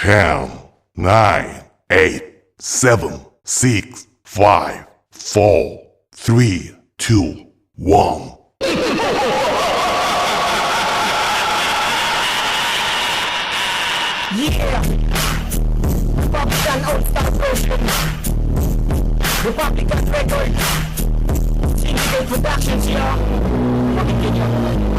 10, 9, 8, 7, 6, 5, 4, 3, 2, 1. Yeah! Republican All-Star Version, Republican Records, Syndicate Productions, yo. Pakinggan nyo.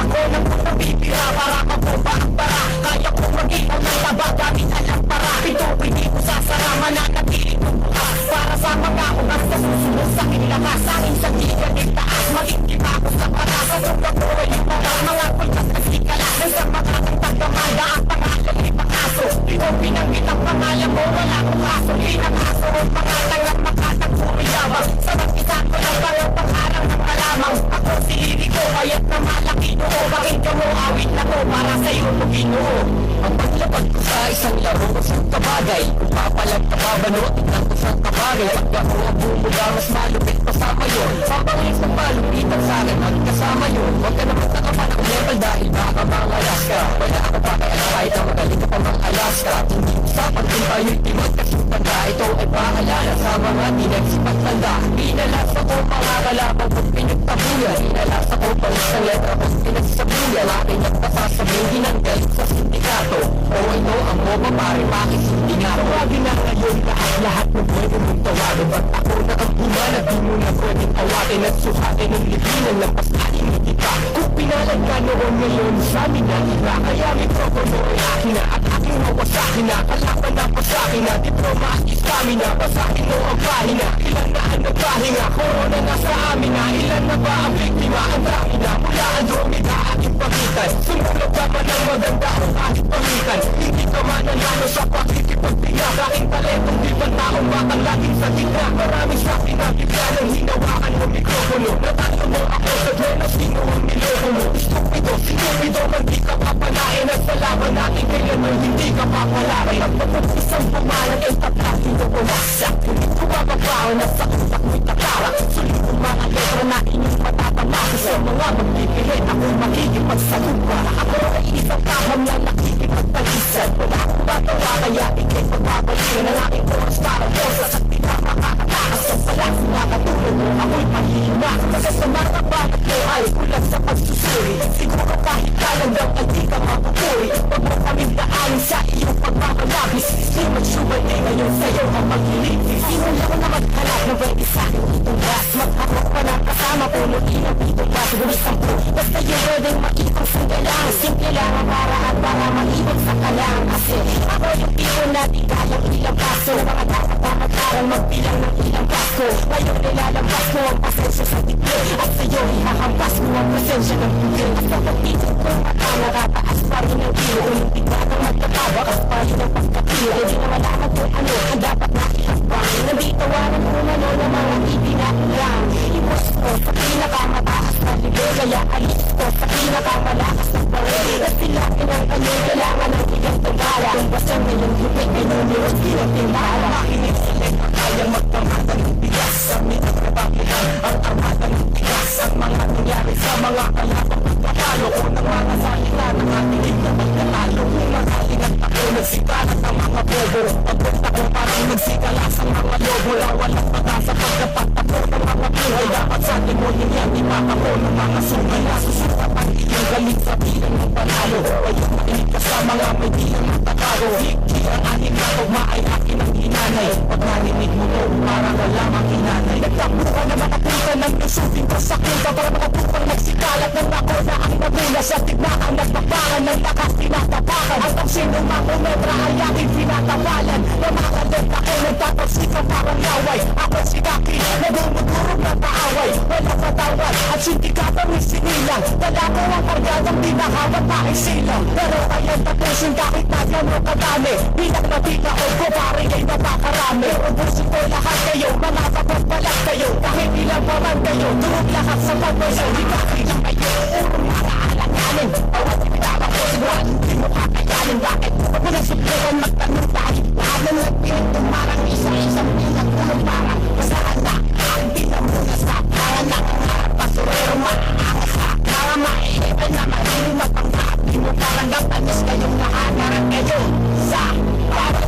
Ako nang pagpapipira para mabomba ang bara. Kaya kong mag-ihaw ng laba gamit alang para. Pito-pwede ko sasara, mananatiling kong bukas. Para sa mga ugas na susunod sa aking lakas. Sa aking sandigan ay taas, magiging ako sa patas. Ang pagkakuha yung mga kultas na sikala. Sa mga tagdamanda ang pangalan ay pakaso. Ito pinanggit ang pangalan mo, wala kong kaso. Inakaso ang pangalan at makatagpuri yabang. Sa mag-isa ko ng parang pangarang ng malamang. Ako si Lirico, kaya't na malaki noo. Bakit ka mo awit na to para sa'yo mo ginoo? Ang paglapag ko sa isang laro ko siyang kabagay. Kung papalag ka pa ba no, tignan ko siyang kabagay. Pag ako ang bumuga, mas malupit kasama yun. Papangis ng malupitan sa'kin, magkasama yun. Huwag ka naman nakapan ang level dahil baka mangalas ka. Wala ako pa kaya kahit na magaling ka pa mang Alaska. Hindi usapan kung tayo'y di magkasutanda. Ito ay paalala sa mga di nagsipagtanda. Pinalas ako mga kalabang kung pinagtabuyan. Pinalas ako pang isang letra kung pinagsabuyan. Aking nagpasasabihin ang galit sa sindikato. O ito ang boba pare bakit hindi nga. Tawagin na ngayon lahat mo pwede mong tawagin. Ba't ako na ang humanag di mo na pwedeng awatin. At suhatin ng libinan ng pasaling kita. Kung pinalag ka noon ngayon sa amin na iba. Kaya mikropono ay akin na at aking mawasakin na. Kalaban na pasakin na diploma at istamina. Pasakin mo ang pahina. Ilan na ang nagpahinga. Corona na sa amin na. Ilan na ba ang biktima? Ang dami na mula Andromeda ating pagitan. Sumulog ka pa ng maganda o kahit pamitan. Hindi ka mananalo sa pakikipagpinga. Aking talentong di ba taong batang laging sa gitna. Maraming sa pinagibla ng hinawakan mo mikropono. Natalo mo ako sa drone na sino ang niloko mo. Stupido man di ka papalain. At sa laban natin kailan mo hindi ka papalain. Ang pagpapasang pumalag ay taplatin mo pumaksak. Hindi ko mababaw na sa utak mo'y tatawag. Sulit kong mga letra na inyong matatamasa. Sa mga magpipilit ako'y makikipagsalupa. Ako ay isang kaham na nakikipagtalisan. Wala akong batawa kaya ikay pagbabalikin ang aking oras para bosas at di ka makakatakas. Sa palang nakatulog mo ako'y pahihina. Kasi sa mga bakit mo ay kulang sa pagsusuri. Siguro kahit kalanggam ay di ka mapupuri. Huwag mo kaming daanin sa iyong pagmamalabis. Di magsubay ay ngayon sa'yo ang maglilipis. Simula ko na maghanap na pwede sa'kin itong gas. Maghanap pa na kasama puno inang itong gas. Siguro sampu, basta yung pwedeng makitang sanggalang. Simple lang ang paraan para maibig sa kalang. Kasi ako yung tipo na di kayang ilang kaso. Mga dapat na mag-aral magbilang ng ilang kaso. Ngayon nilalabas ko ang pasensya sa tikli. At sa'yo ihahampas mo ang pasensya ng bigil. At sa pagtitin ko mata nakataas pa rin ang kilo. Ulitig na kang magtatawakas pa rin ang pagkakilo. Hindi na malaman kung ano ang dapat na ihakbang. Nanditawanan ko na no ng mga ibinakulang. Ibos ko sa pinakamataas na libre. Kaya alis ko sa pinakamalakas na baril. At silapin ang kanyang kailangan ng igang tangala. Kung basta ngayong lupit ay numeros bilang timbala. Makinig sila na kayang magpamata ng bigas. Sa minang kapakilan ang armada ng bigas. Ang mga nangyari sa mga kalabang pagkakalo ko ng mga salita ng ating na pagkakalo. Kung nakalingat ako nagsikalat ang mga bobo. Pagpunta ko parang nagsikalas ang mga lobo. Na walang pag-asa pagkapat ako ng mga buhay. Dapat sa demonyo yan ipapako ng mga sungay na susukat ang iyong galing sa bilang ng panalo. Ayun makinig ka sa mga may bilang ng tataro. Higit ang ating natugma ay akin ang hinanay. Pag narinig mo to para ka lamang hinanay. Nagtakbo ka na makapunta ng lusupin ko sa kunta. Para makapupang nagsikalat ng ako na ang nabula. Sa tignaang nagpaparan ng lakas tinatapakan. At ang sinumang metra ay aking pinatapalan. Na makalit ako nagtataksikan parang laway. Ako si Kaki na dumudurog na paaway. Walang patawad at sindikato may sinilang. Dala ko ang kargadang dinakawat na isilang. Pero kayang tapusin kahit na gano'n kadami. Bilang natikaon ko pare ay napakarami. Ubusin ko lahat kayo, mga kapagbalat kayo. Kahit ilang paman kayo, durog lahat sa pagbaso. Di Kaki lang kayo, urong mga alanganin. Bawat ibitawag ko siguro, hindi mo kakayanin. Bakit? Huwag mo na subukan magtanong dahil lahat ng nagpilit tumarang isa-isang pinagulong parang masarap na. Hindi na muna sa para nakangarap. Basurero maaangas ka para maiipan na mahili mapanggap. Di mo parang gatanis kayong nakaharap kayo sa para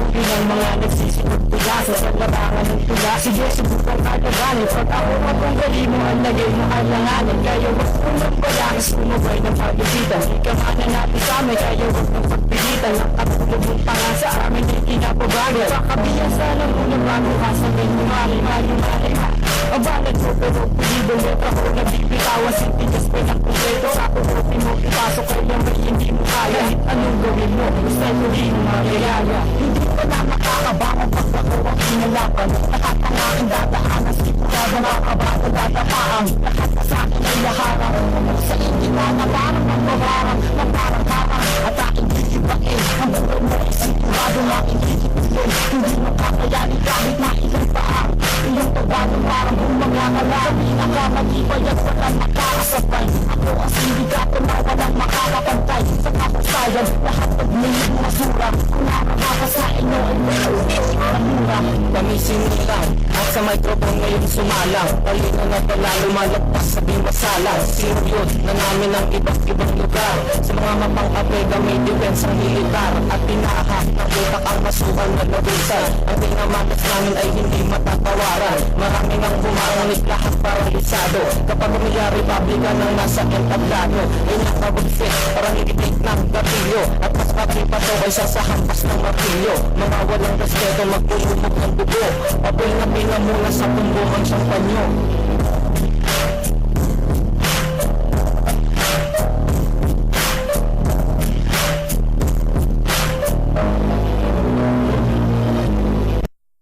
huli ng mga nagsisikot tula sa larangan ng tula. Sige, subukan alaganin. Pag ako matunggali mo ang lagay mo alanganin. Kaya wag mo nang balangis, umabay ng pagbibitan. Di ka mananapin sa amin, kaya wag mong pagpilitan. Ang katulog mong tanga sa amin, di pinapabagal. Pakabiyasan ang unang bago ka sa may lumali. Mabalag mo pero pulido metro ko nagbibitawan. Sintigas pinagkumpleto sa kukutin mo. Ipasok kaya may hindi mo kaya. Kahit anong gawin mo, basta hindi mo magyayaya. Hindi ka na makakabangon pag ako ang kinalapan. Nakatangaking dadaanan, sigurado makabago datapaan. Lahat na sa akin ay laharang. Sa hindi na parang magbabarang na parang harang. At aking bibibain ang buhay mo ay sigurado na hindi titulog. Hindi makakayanin kahit na ilang paang. Iyong tawagan parang bumangangalan. Pinakamatibay at walang makakasabay. Ako ang sindikato na walang makakapantay. Sa kapasayan, lahat nagmingin masura. Kung nakakaka sa inyo ay mura. Kami sinulang at sa microphone ngayon sumalang. Talino na pala lumalagpas sa di masalang. Sinuyod na namin ang iba't ibang lugar. Sa mga mapang-apega may dipensang militar. At pinahak ng utak ang masukan na labusan. Ang pinamatas namin ay hindi matatawaran. Marami nang bumangonit lahat paralisado. Kapag umiya Republika nang nasa entablado, ay nakabugsit parang igitik ng gatilyo. At mas mapipa to kaysa sa hampas ng martilyo. Mga walang respeto magpulumog ng dugo. Papoy na pinamula sa pumbukan siyang panyo.